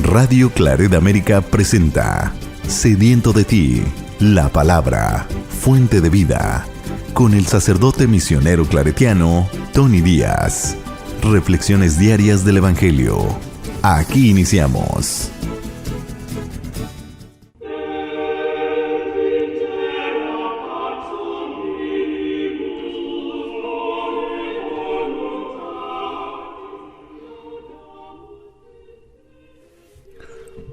Radio Claret América presenta Sediento de ti, la palabra, fuente de vida, con el sacerdote misionero claretiano Tony Díaz. Reflexiones diarias del Evangelio. Aquí iniciamos.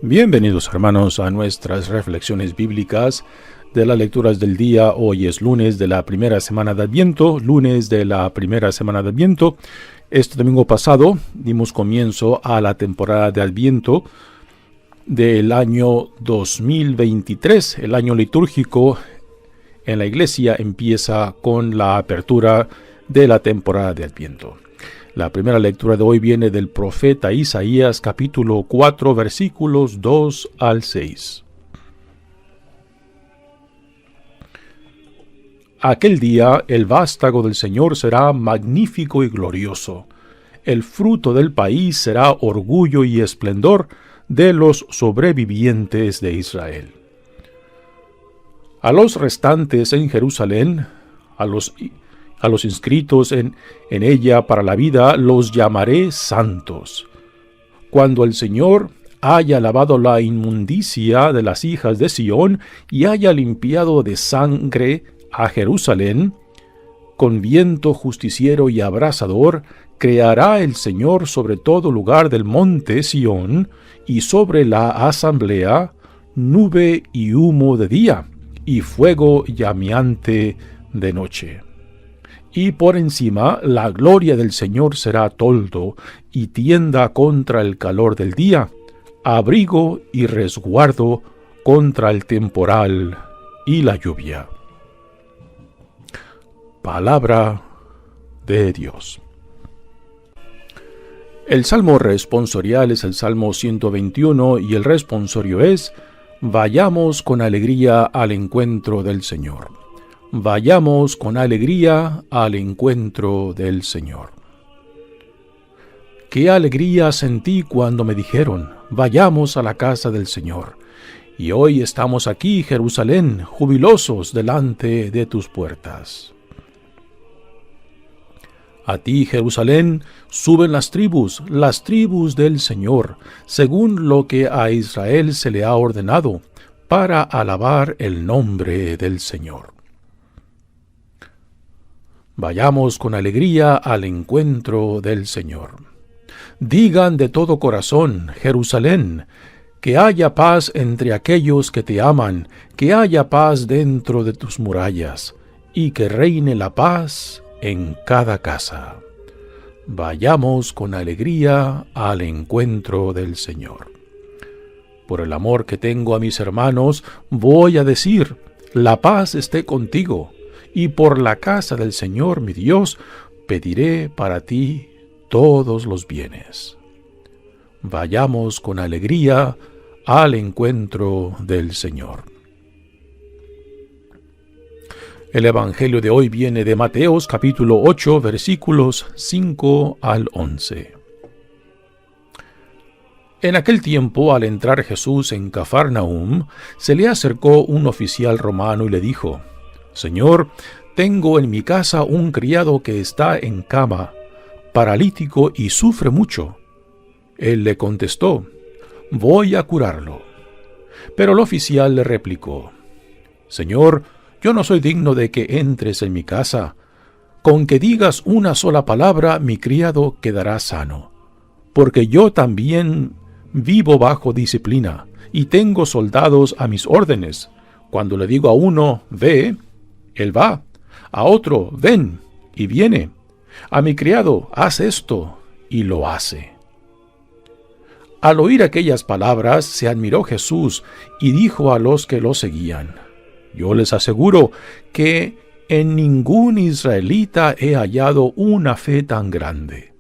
Bienvenidos, hermanos, a nuestras reflexiones bíblicas de las lecturas del día. Hoy es lunes de la primera semana de Adviento, Este domingo pasado dimos comienzo a la temporada de Adviento del año 2023. El año litúrgico en la iglesia empieza con la apertura de la temporada de Adviento. La primera lectura de hoy viene del profeta Isaías, capítulo 4, versículos 2 al 6. Aquel día el vástago del Señor será magnífico y glorioso. El fruto del país será orgullo y esplendor de los sobrevivientes de Israel. A los restantes en Jerusalén, a los inscritos en ella para la vida, los llamaré santos. Cuando el Señor haya lavado la inmundicia de las hijas de Sión y haya limpiado de sangre a Jerusalén, con viento justiciero y abrasador, creará el Señor sobre todo lugar del monte Sión y sobre la asamblea nube y humo de día y fuego llameante de noche. Y por encima la gloria del Señor será toldo y tienda contra el calor del día, abrigo y resguardo contra el temporal y la lluvia. Palabra de Dios. El salmo responsorial es el Salmo 121 y el responsorio es: vayamos con alegría al encuentro del Señor. Vayamos con alegría al encuentro del Señor. Qué alegría sentí cuando me dijeron: vayamos a la casa del Señor. Y hoy estamos aquí, Jerusalén, jubilosos delante de tus puertas. A ti, Jerusalén, suben las tribus del Señor, según lo que a Israel se le ha ordenado, para alabar el nombre del Señor. Vayamos con alegría al encuentro del Señor. Digan de todo corazón, Jerusalén, que haya paz entre aquellos que te aman, que haya paz dentro de tus murallas, y que reine la paz en cada casa. Vayamos con alegría al encuentro del Señor. Por el amor que tengo a mis hermanos, voy a decir: la paz esté contigo. Y por la casa del Señor mi Dios pediré para ti todos los bienes. Vayamos con alegría al encuentro del Señor. El Evangelio de hoy viene de Mateos capítulo 8 versículos 5 al 11. En aquel tiempo, al entrar Jesús en Cafarnaúm, se le acercó un oficial romano y le dijo: Señor, tengo en mi casa un criado que está en cama, paralítico y sufre mucho. Él le contestó: voy a curarlo. Pero el oficial le replicó: Señor, yo no soy digno de que entres en mi casa. Con que digas una sola palabra, mi criado quedará sano. Porque yo también vivo bajo disciplina, y tengo soldados a mis órdenes. Cuando le digo a uno, ve, él va; a otro, ven, y viene; a mi criado, haz esto, y lo hace. Al oír aquellas palabras, se admiró Jesús, y dijo a los que lo seguían: yo les aseguro que en ningún israelita he hallado una fe tan grande.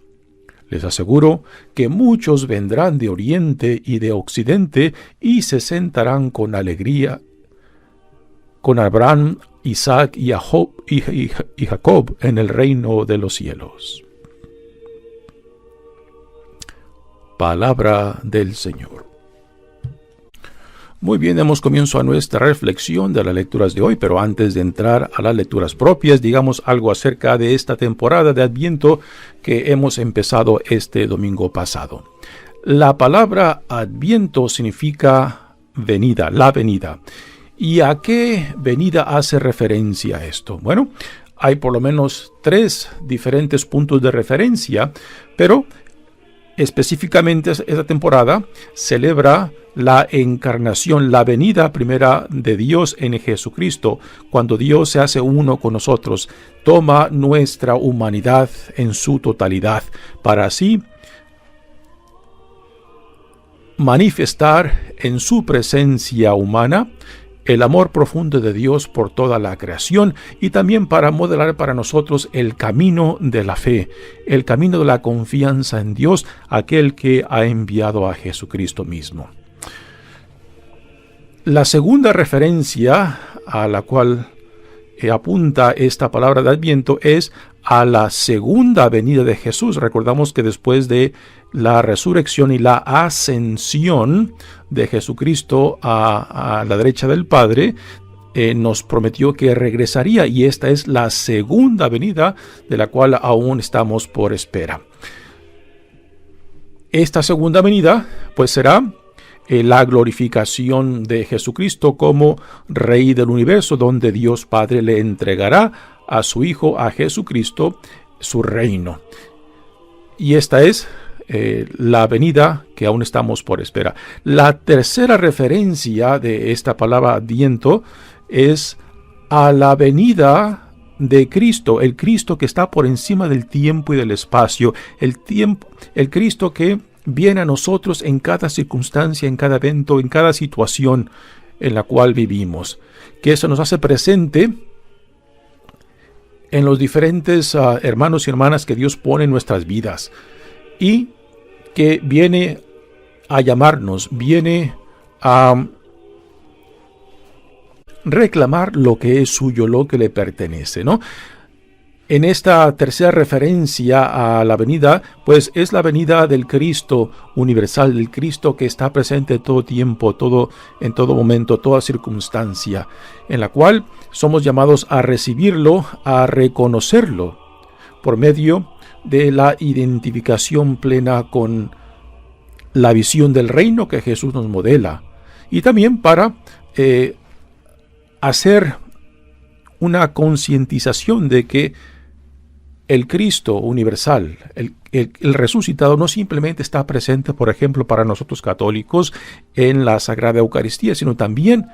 Les aseguro que muchos vendrán de oriente y de occidente y se sentarán con alegría con Abraham, Isaac y Jacob en el reino de los cielos. Palabra del Señor. Muy bien, damos comienzo a nuestra reflexión de las lecturas de hoy, pero antes de entrar a las lecturas propias, digamos algo acerca de esta temporada de Adviento que hemos empezado este domingo pasado. La palabra Adviento significa venida, la venida. ¿Y a qué venida hace referencia esto? Bueno, hay por lo menos 3 diferentes puntos de referencia, pero específicamente esta temporada celebra la encarnación, la venida primera de Dios en Jesucristo, cuando Dios se hace uno con nosotros, toma nuestra humanidad en su totalidad, para así manifestar en su presencia humana el amor profundo de Dios por toda la creación y también para modelar para nosotros el camino de la fe, el camino de la confianza en Dios, aquel que ha enviado a Jesucristo mismo. La segunda referencia a la cual apunta esta palabra de Adviento es a la segunda venida de Jesús. Recordamos que después de la resurrección y la ascensión de Jesucristo a la derecha del Padre, nos prometió que regresaría, y esta es la segunda venida de la cual aún estamos por espera. Esta segunda venida pues será la glorificación de Jesucristo como Rey del universo, donde Dios Padre le entregará a su Hijo, a Jesucristo, su reino. Y esta es la venida que aún estamos por espera. La tercera referencia de esta palabra Adviento es a la venida de Cristo, el Cristo que está por encima del tiempo y del espacio, el Cristo que viene a nosotros en cada circunstancia, en cada evento, en cada situación en la cual vivimos, que eso nos hace presente en los diferentes hermanos y hermanas que Dios pone en nuestras vidas, y que viene a llamarnos, viene a reclamar lo que es suyo, lo que le pertenece, ¿no? En esta tercera referencia a la venida, pues es la venida del Cristo universal, del Cristo que está presente en todo tiempo, en todo momento, toda circunstancia, en la cual somos llamados a recibirlo, a reconocerlo, por medio de la identificación plena con la visión del reino que Jesús nos modela, y también para hacer una concientización de que el Cristo universal, el resucitado, no simplemente está presente, por ejemplo, para nosotros católicos en la Sagrada Eucaristía, sino también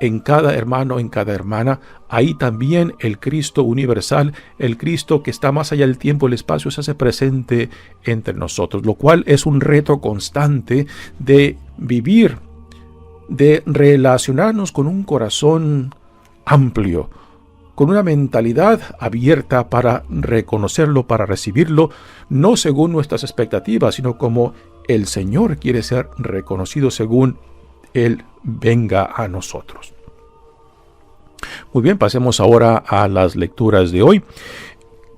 en cada hermano, en cada hermana. Ahí también el Cristo universal, el Cristo que está más allá del tiempo y el espacio, se hace presente entre nosotros, lo cual es un reto constante de vivir, de relacionarnos con un corazón amplio, con una mentalidad abierta para reconocerlo, para recibirlo, no según nuestras expectativas, sino como el Señor quiere ser reconocido según Él venga a nosotros. Muy bien, pasemos ahora a las lecturas de hoy.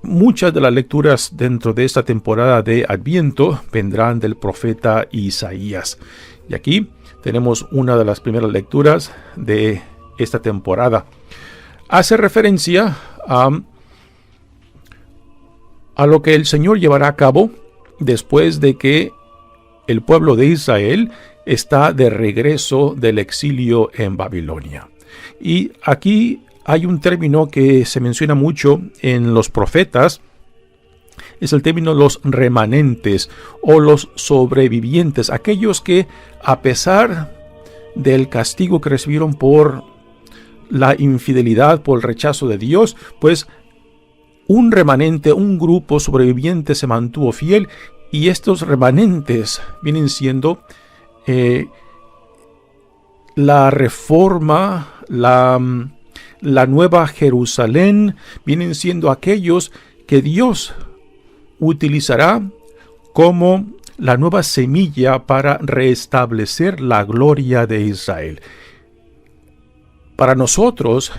Muchas de las lecturas dentro de esta temporada de Adviento vendrán del profeta Isaías. Y aquí tenemos una de las primeras lecturas de esta temporada. Hace referencia a lo que el Señor llevará a cabo después de que el pueblo de Israel está de regreso del exilio en Babilonia. Y aquí hay un término que se menciona mucho en los profetas, es el término los remanentes o los sobrevivientes, aquellos que a pesar del castigo que recibieron por la infidelidad, por el rechazo de Dios, pues un remanente, un grupo sobreviviente se mantuvo fiel, y estos remanentes vienen siendo la reforma, la nueva Jerusalén, vienen siendo aquellos que Dios utilizará como la nueva semilla para restablecer la gloria de Israel. Para nosotros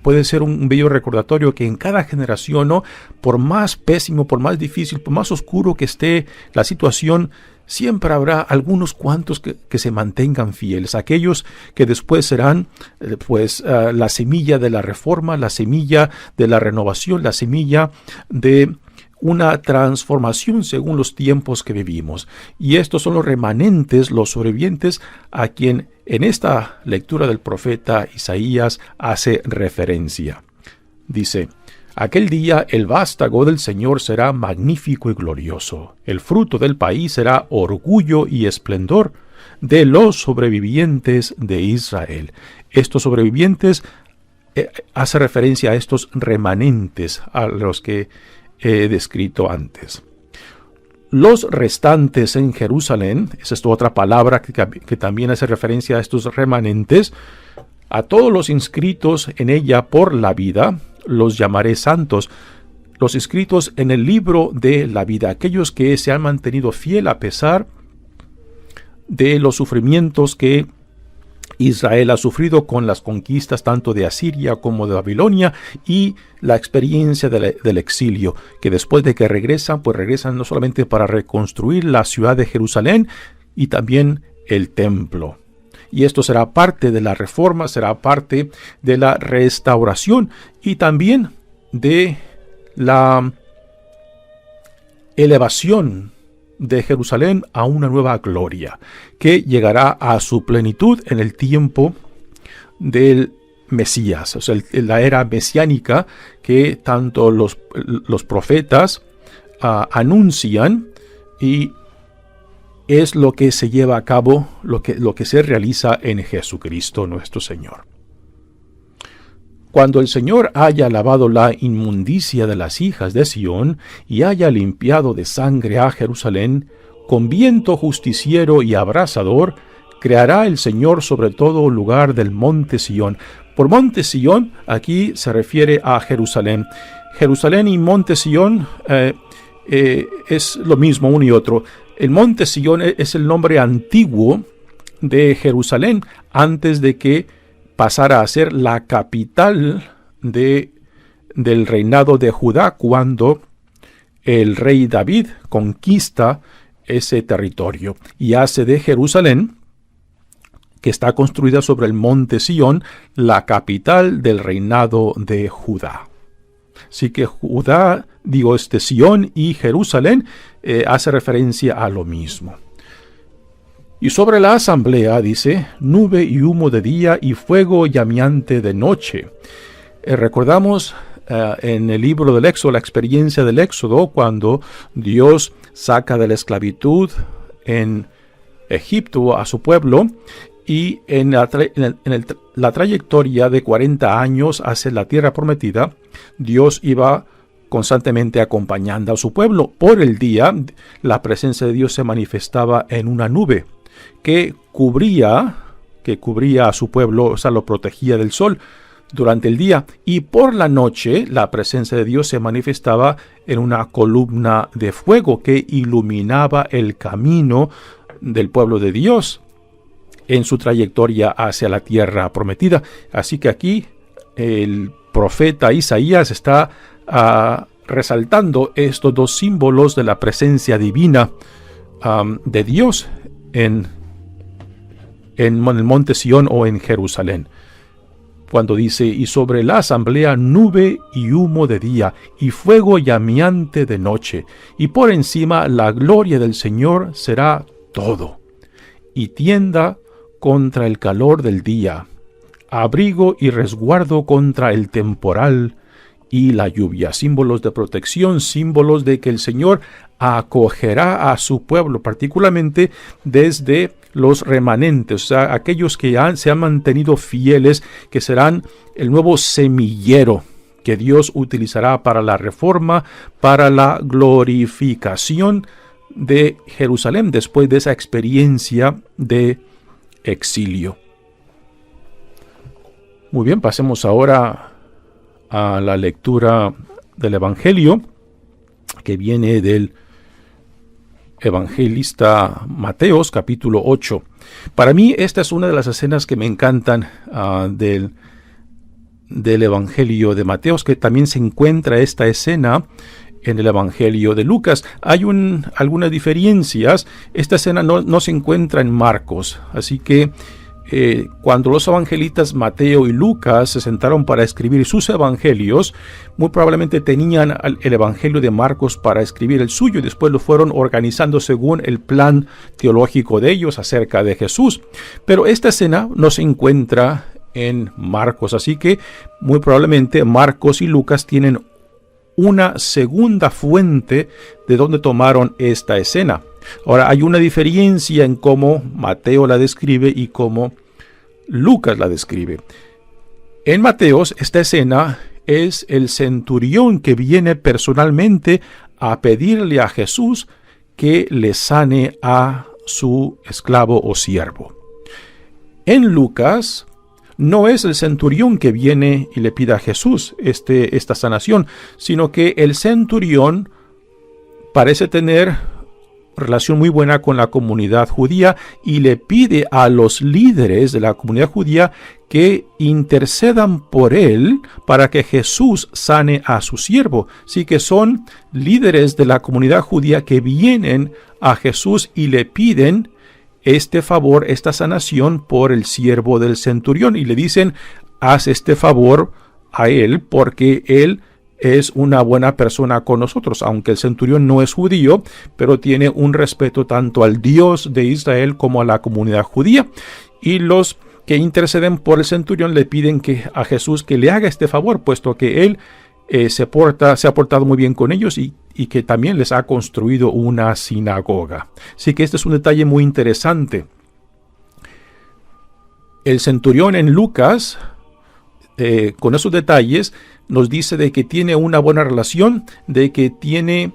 puede ser un bello recordatorio que en cada generación, ¿no?, por más pésimo, por más difícil, por más oscuro que esté la situación, siempre habrá algunos cuantos que se mantengan fieles, aquellos que después serán la semilla de la reforma, la semilla de la renovación, la semilla de una transformación según los tiempos que vivimos. Y estos son los remanentes, los sobrevivientes, a quien en esta lectura del profeta Isaías hace referencia. Dice: aquel día el vástago del Señor será magnífico y glorioso. El fruto del país será orgullo y esplendor de los sobrevivientes de Israel. Estos sobrevivientes hace referencia a estos remanentes a los que he descrito antes. Los restantes en Jerusalén, esa es otra palabra que también hace referencia a estos remanentes, a todos los inscritos en ella por la vida, los llamaré santos. Los inscritos en el libro de la vida, aquellos que se han mantenido fiel a pesar de los sufrimientos que Israel ha sufrido con las conquistas tanto de Asiria como de Babilonia y la experiencia del exilio, que después de que regresan, pues regresan no solamente para reconstruir la ciudad de Jerusalén y también el templo. Y esto será parte de la reforma, será parte de la restauración y también de la elevación de Jerusalén a una nueva gloria, que llegará a su plenitud en el tiempo del Mesías, o sea, la era mesiánica que tanto los profetas anuncian, y es lo que se lleva a cabo, lo que se realiza en Jesucristo nuestro Señor. Cuando el Señor haya lavado la inmundicia de las hijas de Sión y haya limpiado de sangre a Jerusalén, con viento justiciero y abrasador, creará el Señor sobre todo lugar del monte Sión. Por monte Sión, aquí se refiere a Jerusalén. Jerusalén y monte Sión es lo mismo uno y otro. El monte Sión es el nombre antiguo de Jerusalén, antes de que pasara a ser la capital del reinado de Judá, cuando el rey David conquista ese territorio y hace de Jerusalén, que está construida sobre el monte Sión, la capital del reinado de Judá. Así que Sión y Jerusalén hace referencia a lo mismo. Y sobre la asamblea dice: nube y humo de día y fuego llameante de noche. Recordamos en el libro del Éxodo, la experiencia del Éxodo, cuando Dios saca de la esclavitud en Egipto a su pueblo, y en la trayectoria de 40 años hacia la tierra prometida, Dios iba constantemente acompañando a su pueblo. Por el día, la presencia de Dios se manifestaba en una nube que cubría a su pueblo, o sea, lo protegía del sol durante el día, y por la noche la presencia de Dios se manifestaba en una columna de fuego que iluminaba el camino del pueblo de Dios en su trayectoria hacia la tierra prometida. Así que aquí el profeta Isaías está resaltando estos dos símbolos de la presencia divina de Dios en el monte Sión o en Jerusalén, cuando dice: y sobre la asamblea nube y humo de día y fuego llameante de noche, y por encima la gloria del Señor será todo, y tienda contra el calor del día, abrigo y resguardo contra el temporal y la lluvia. Símbolos de protección, símbolos de que el Señor acogerá a su pueblo, particularmente desde los remanentes, o sea, aquellos que se han mantenido fieles, que serán el nuevo semillero que Dios utilizará para la reforma, para la glorificación de Jerusalén después de esa experiencia de exilio. Muy bien, pasemos ahora a la lectura del Evangelio, que viene del evangelista Mateos, capítulo 8. Para mí esta es una de las escenas que me encantan del Evangelio de Mateos, que también se encuentra esta escena en el Evangelio de Lucas. Hay algunas diferencias. Esta escena no se encuentra en Marcos, así que cuando los evangelistas Mateo y Lucas se sentaron para escribir sus evangelios, muy probablemente tenían el evangelio de Marcos para escribir el suyo y después lo fueron organizando según el plan teológico de ellos acerca de Jesús. Pero esta escena no se encuentra en Marcos, así que muy probablemente Marcos y Lucas tienen una segunda fuente de donde tomaron esta escena. Ahora, hay una diferencia en cómo Mateo la describe y cómo Lucas la describe. En Mateos, esta escena es el centurión que viene personalmente a pedirle a Jesús que le sane a su esclavo o siervo. En Lucas, no es el centurión que viene y le pide a Jesús esta sanación, sino que el centurión parece tener relación muy buena con la comunidad judía y le pide a los líderes de la comunidad judía que intercedan por él para que Jesús sane a su siervo. Sí, que son líderes de la comunidad judía que vienen a Jesús y le piden este favor, esta sanación por el siervo del centurión, y le dicen: haz este favor a él porque él es una buena persona con nosotros. Aunque el centurión no es judío, pero tiene un respeto tanto al Dios de Israel como a la comunidad judía. Y los que interceden por el centurión le piden a Jesús que le haga este favor, puesto que él se ha portado muy bien con ellos y que también les ha construido una sinagoga. Así que este es un detalle muy interesante. El centurión en Lucas, con esos detalles, nos dice de que tiene una buena relación, de que tiene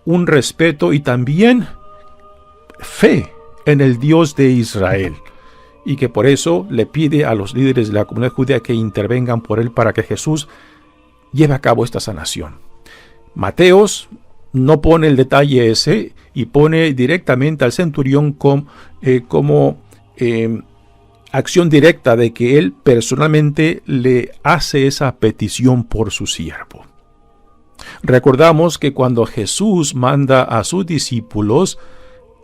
un respeto y también fe en el Dios de Israel, y que por eso le pide a los líderes de la comunidad judía que intervengan por él para que Jesús lleve a cabo esta sanación. Mateos no pone el detalle ese y pone directamente al centurión como acción directa de que él personalmente le hace esa petición por su siervo. Recordamos que cuando Jesús manda a sus discípulos,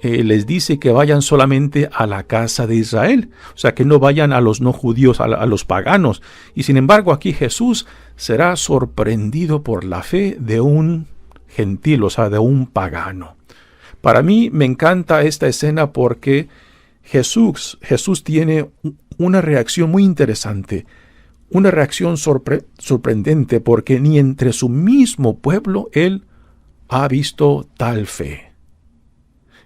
les dice que vayan solamente a la casa de Israel, o sea, que no vayan a los no judíos, a los paganos. Y sin embargo, aquí Jesús será sorprendido por la fe de un gentil, o sea, de un pagano. Para mí me encanta esta escena porque Jesús tiene una reacción muy interesante, una reacción sorprendente, porque ni entre su mismo pueblo él ha visto tal fe.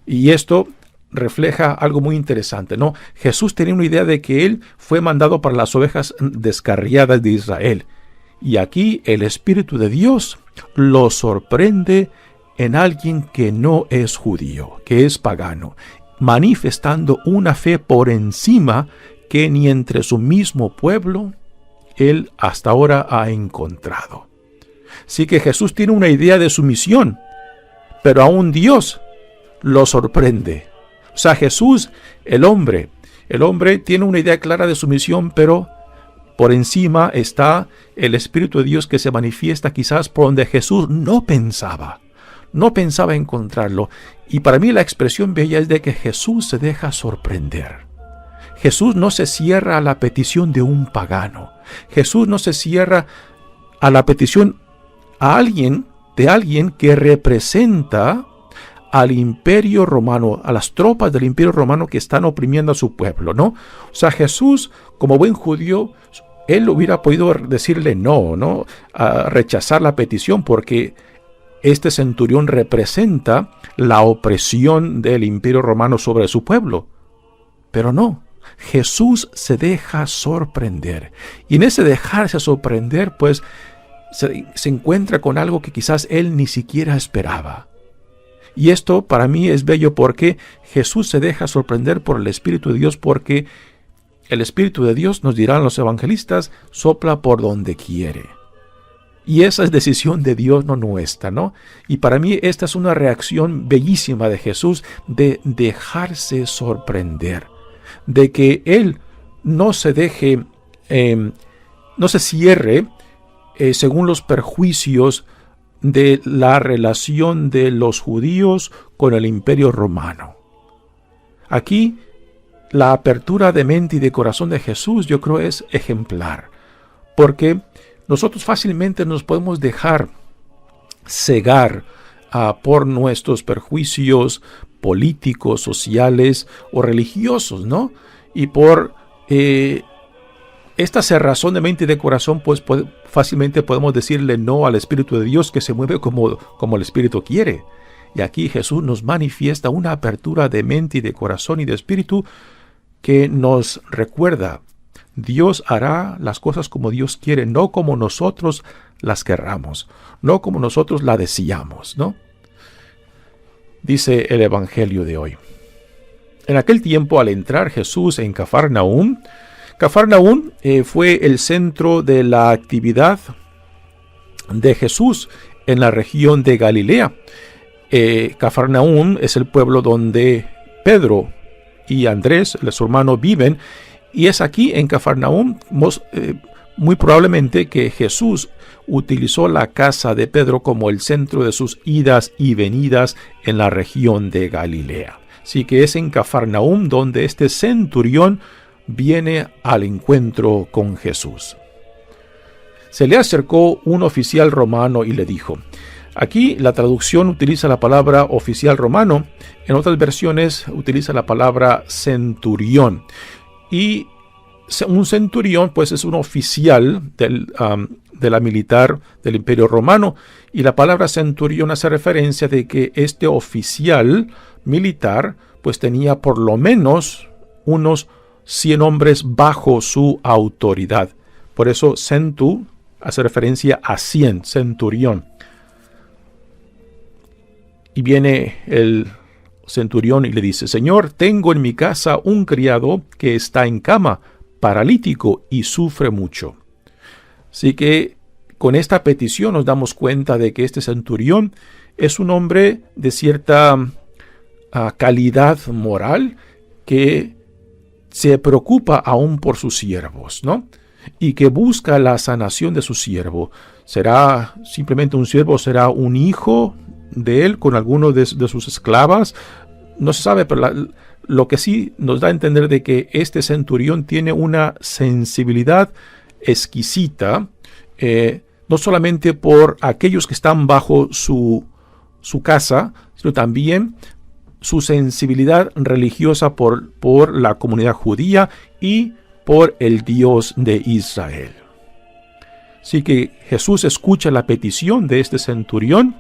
Y esto refleja algo muy interesante, ¿no? Jesús tenía una idea de que él fue mandado para las ovejas descarriadas de Israel. Y aquí el Espíritu de Dios lo sorprende en alguien que no es judío, que es pagano, manifestando una fe por encima que ni entre su mismo pueblo él hasta ahora ha encontrado. Así que Jesús tiene una idea de su misión, pero aún Dios lo sorprende. O sea, Jesús, el hombre tiene una idea clara de su misión, pero por encima está el Espíritu de Dios que se manifiesta quizás por donde Jesús no pensaba encontrarlo. Y para mí la expresión bella es de que Jesús se deja sorprender. Jesús no se cierra a la petición de un pagano. Jesús no se cierra a la petición de alguien que representa al imperio romano, a las tropas del imperio romano que están oprimiendo a su pueblo, ¿no? O sea, Jesús, como buen judío, él hubiera podido decirle no, a rechazar la petición, porque este centurión representa la opresión del imperio romano sobre su pueblo. Pero no, Jesús se deja sorprender. Y en ese dejarse sorprender, pues, se encuentra con algo que quizás él ni siquiera esperaba. Y esto para mí es bello porque Jesús se deja sorprender por el Espíritu de Dios, porque el Espíritu de Dios, nos dirán los evangelistas, sopla por donde quiere. Y esa es decisión de Dios, no nuestra, ¿no? Y para mí esta es una reacción bellísima de Jesús, de dejarse sorprender, de que Él no se deje, no se cierre según los perjuicios de la relación de los judíos con el Imperio Romano. Aquí, la apertura de mente y de corazón de Jesús, yo creo, es ejemplar, porque nosotros fácilmente nos podemos dejar cegar por nuestros perjuicios políticos, sociales o religiosos, ¿no? Y por esta cerrazón de mente y de corazón, pues fácilmente podemos decirle no al Espíritu de Dios, que se mueve como el Espíritu quiere. Y aquí Jesús nos manifiesta una apertura de mente y de corazón y de espíritu que nos recuerda: Dios hará las cosas como Dios quiere, no como nosotros las querramos, no como nosotros la deseamos, ¿no? Dice el Evangelio de hoy: en aquel tiempo, al entrar Jesús en Cafarnaúm fue el centro de la actividad de Jesús en la región de Galilea. Cafarnaúm es el pueblo donde Pedro y Andrés, su hermano, viven, y es aquí en Cafarnaúm muy probablemente que Jesús utilizó la casa de Pedro como el centro de sus idas y venidas en la región de Galilea. Así que es en Cafarnaúm donde este centurión viene al encuentro con Jesús. Se le acercó un oficial romano y le dijo. Aquí la traducción utiliza la palabra oficial romano, en otras versiones utiliza la palabra centurión. Y un centurión pues es un oficial de la militar del Imperio Romano, y la palabra centurión hace referencia de que este oficial militar pues tenía por lo menos unos 100 hombres bajo su autoridad. Por eso centu hace referencia a 100, centurión. Y viene el centurión y le dice: Señor, tengo en mi casa un criado que está en cama, paralítico, y sufre mucho. Así que con esta petición nos damos cuenta de que este centurión es un hombre de cierta calidad moral, que se preocupa aún por sus siervos, ¿no? Y que busca la sanación de su siervo. ¿Será simplemente un siervo? ¿Será un hijo de él con alguno de sus esclavas? No se sabe, pero lo que sí nos da a entender de que este centurión tiene una sensibilidad exquisita, no solamente por aquellos que están bajo su casa, sino también su sensibilidad religiosa por la comunidad judía y por el Dios de Israel. Así que Jesús escucha la petición de este centurión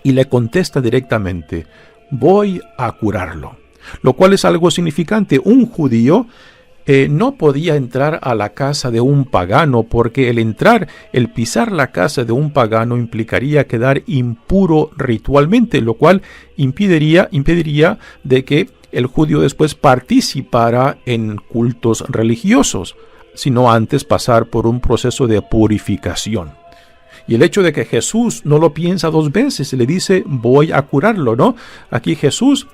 y le contesta directamente: voy a curarlo. Lo cual es algo significante. Un judío no podía entrar a la casa de un pagano, porque el pisar la casa de un pagano implicaría quedar impuro ritualmente, lo cual impediría de que el judío después participara en cultos religiosos, sino antes pasar por un proceso de purificación. Y el hecho de que Jesús no lo piensa dos veces, le dice: voy a curarlo, ¿no? Aquí Jesús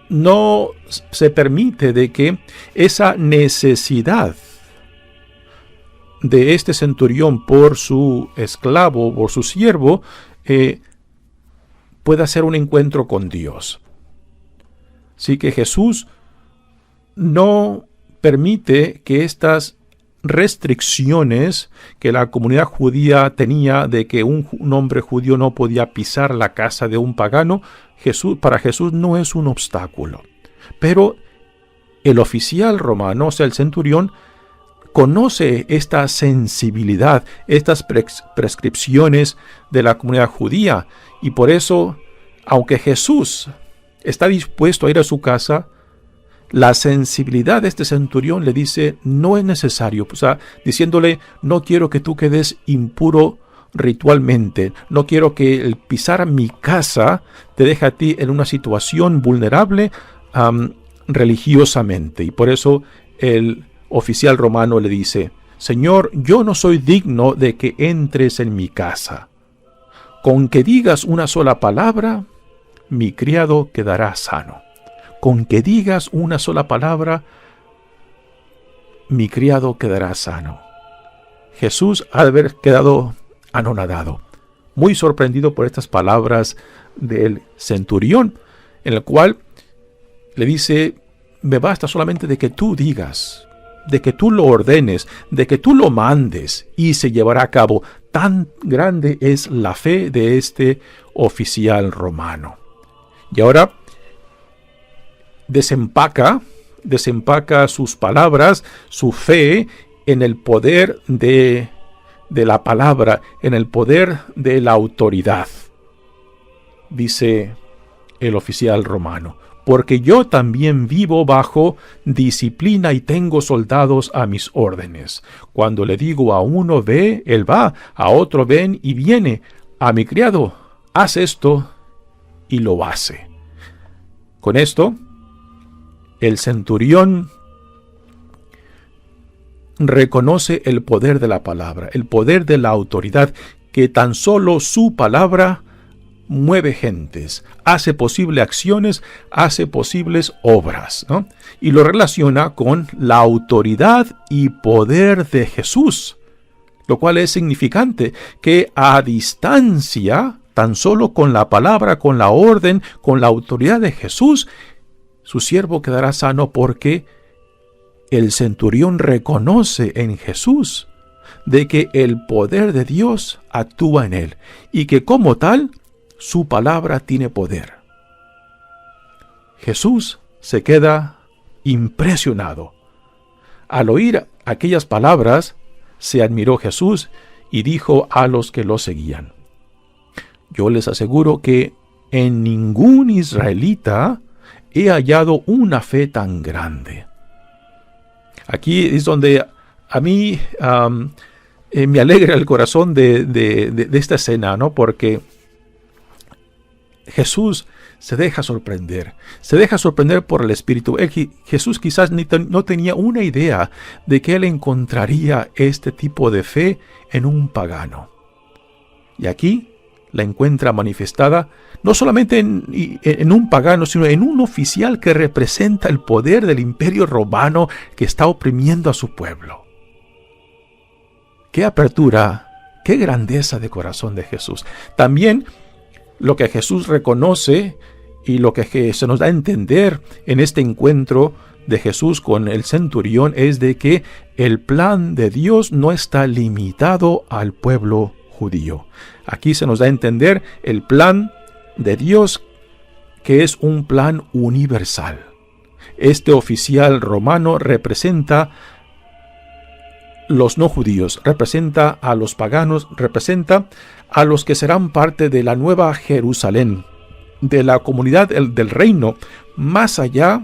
no se permite de que esa necesidad de este centurión por su esclavo, por su siervo, pueda hacer un encuentro con Dios. Así que Jesús no permite que estas restricciones que la comunidad judía tenía de que un hombre judío no podía pisar la casa de un pagano, para Jesús no es un obstáculo. Pero el oficial romano, o sea, el centurión, conoce esta sensibilidad, estas prescripciones de la comunidad judía, y por eso, aunque Jesús está dispuesto a ir a su casa, la sensibilidad de este centurión le dice: no es necesario, o sea, diciéndole: no quiero que tú quedes impuro ritualmente, no quiero que el pisar mi casa te deje a ti en una situación vulnerable religiosamente. Y por eso el oficial romano le dice: Señor, yo no soy digno de que entres en mi casa. Con que digas una sola palabra, mi criado quedará sano. Con que digas una sola palabra, mi criado quedará sano. Jesús, al haber quedado anonadado, muy sorprendido por estas palabras del centurión, en el cual le dice: me basta solamente de que tú digas, de que tú lo ordenes, de que tú lo mandes, y se llevará a cabo. Tan grande es la fe de este oficial romano. Y ahora desempaca sus palabras, su fe, en el poder de la palabra, en el poder de la autoridad. Dice el oficial romano: porque yo también vivo bajo disciplina y tengo soldados a mis órdenes. Cuando le digo a uno ve, él va; a otro ven y viene; a mi criado haz esto y lo hace. Con esto, el centurión reconoce el poder de la palabra, el poder de la autoridad, que tan solo su palabra mueve gentes, hace posible acciones, hace posibles obras, ¿no? Y lo relaciona con la autoridad y poder de Jesús, lo cual es significante, que a distancia, tan solo con la palabra, con la orden, con la autoridad de Jesús, su siervo quedará sano, porque el centurión reconoce en Jesús de que el poder de Dios actúa en él, y que como tal, su palabra tiene poder. Jesús se queda impresionado. Al oír aquellas palabras, se admiró Jesús y dijo a los que lo seguían: yo les aseguro que en ningún israelita he hallado una fe tan grande. Aquí es donde a mí me alegra el corazón de esta escena, ¿no? Porque Jesús se deja sorprender por el Espíritu. Jesús quizás no tenía una idea de que él encontraría este tipo de fe en un pagano. Y aquí la encuentra manifestada no solamente en un pagano, sino en un oficial que representa el poder del imperio romano que está oprimiendo a su pueblo. ¡Qué apertura, qué grandeza de corazón de Jesús! También lo que Jesús reconoce y lo que se nos da a entender en este encuentro de Jesús con el centurión es de que el plan de Dios no está limitado al pueblo judío. Aquí se nos da a entender el plan de Dios, que es un plan universal. Este oficial romano representa los no judíos, representa a los paganos, representa a los que serán parte de la nueva Jerusalén, de la comunidad del reino, más allá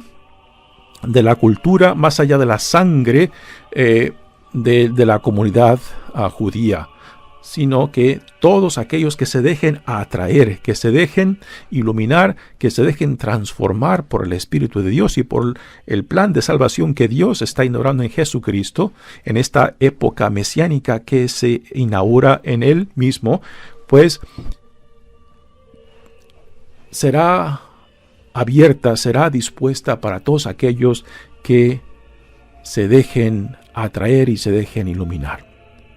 de la cultura, más allá de la sangre de la comunidad judía, sino que todos aquellos que se dejen atraer, que se dejen iluminar, que se dejen transformar por el Espíritu de Dios y por el plan de salvación que Dios está inaugurando en Jesucristo, en esta época mesiánica que se inaugura en Él mismo, pues será abierta, será dispuesta para todos aquellos que se dejen atraer y se dejen iluminar.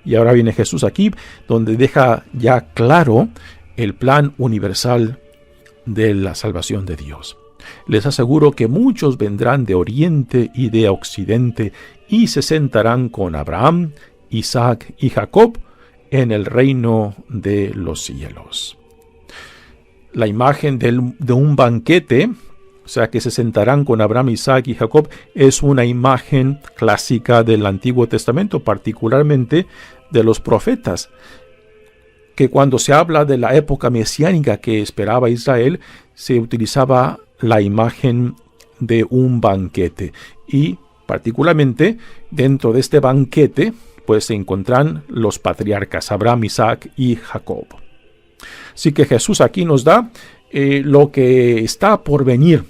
Y ahora viene Jesús aquí, donde deja ya claro el plan universal de la salvación de Dios. Les aseguro que muchos vendrán de oriente y de occidente y se sentarán con Abraham, Isaac y Jacob en el reino de los cielos. La imagen de un banquete, o sea, que se sentarán con Abraham, Isaac y Jacob, es una imagen clásica del Antiguo Testamento, particularmente de los profetas, que cuando se habla de la época mesiánica que esperaba Israel, se utilizaba la imagen de un banquete. Y particularmente dentro de este banquete, pues se encuentran los patriarcas Abraham, Isaac y Jacob. Así que Jesús aquí nos da lo que está por venir,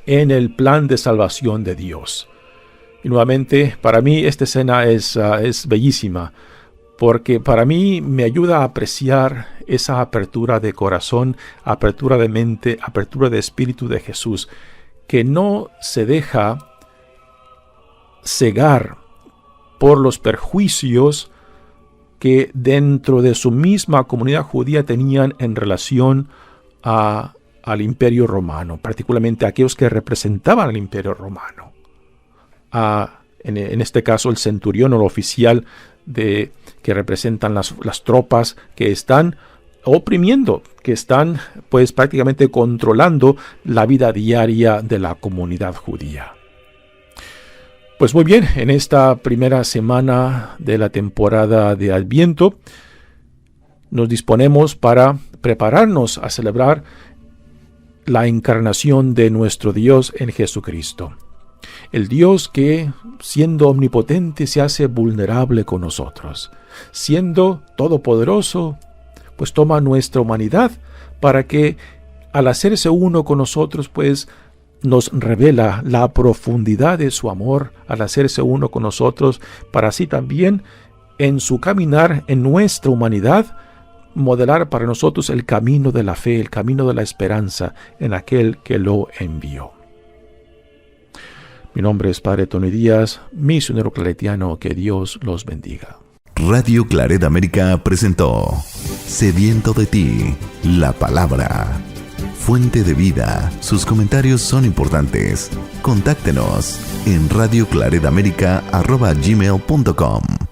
en el plan de salvación de Dios. Y nuevamente, para mí esta escena es bellísima, porque para mí me ayuda a apreciar esa apertura de corazón, apertura de mente, apertura de espíritu de Jesús, que no se deja cegar por los perjuicios que dentro de su misma comunidad judía tenían en relación al Imperio Romano, particularmente aquellos que representaban al Imperio Romano. En este caso, el centurión o el oficial que representan las tropas que están oprimiendo, que están pues prácticamente controlando la vida diaria de la comunidad judía. Pues muy bien, en esta primera semana de la temporada de Adviento nos disponemos para prepararnos a celebrar la encarnación de nuestro Dios en Jesucristo. El Dios que, siendo omnipotente, se hace vulnerable con nosotros. Siendo todopoderoso, pues toma nuestra humanidad para que, al hacerse uno con nosotros, pues nos revela la profundidad de su amor al hacerse uno con nosotros, para así también, en su caminar en nuestra humanidad, modelar para nosotros el camino de la fe, el camino de la esperanza en aquel que lo envió. Mi nombre es Padre Tony Díaz, misionero claretiano. Que Dios los bendiga. Radio Claret América presentó Sediento de ti, la palabra. Fuente de vida. Sus comentarios son importantes. Contáctenos en radioclaretamerica@gmail.com.